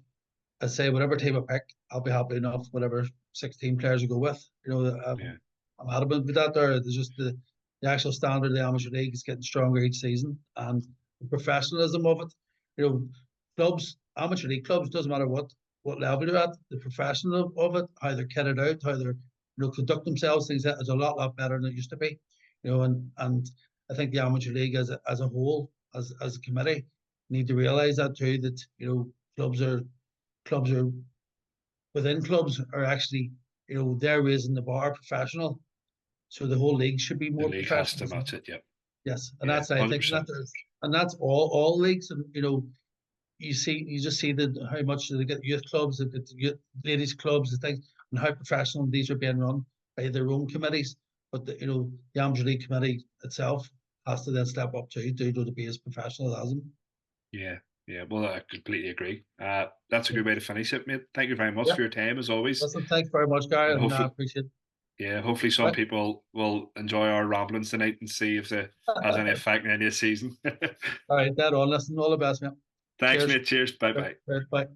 I say whatever team I pick, I'll be happy enough. Whatever 16 players I go with, yeah, I'm adamant with that. There's just the actual standard of the amateur league is getting stronger each season, and the professionalism of it. Clubs, amateur league clubs, doesn't matter what level you're at, the professional of it, how they're kitted out, how they're conduct themselves, things that is a lot better than it used to be. And I think the amateur league as a whole, as a committee, need to realise that too. That clubs are within clubs are actually they're raising the bar professional, so the whole league should be the more league has professional to as match well. it. Yeah, Yes, and yeah, that's I think 100%. and that's all leagues, and you just see that how much they get youth clubs, they get youth ladies clubs, and things, and how professional these are being run by their own committees. but the Amateur League Committee itself has to then step up too to be as professional as them. Yeah, yeah. Well, I completely agree. That's a Yeah. good way to finish it, mate. Thank you very much Yeah. for your time as always, Listen, thanks very much, Gary, and and I hopefully, appreciate it. yeah, hopefully some Right. people will enjoy our ramblings tonight and see if it has any effect in any season. All right, dead on. Listen, all the best, man. Thanks, Cheers. mate. Cheers. Bye Right, bye. right, bye.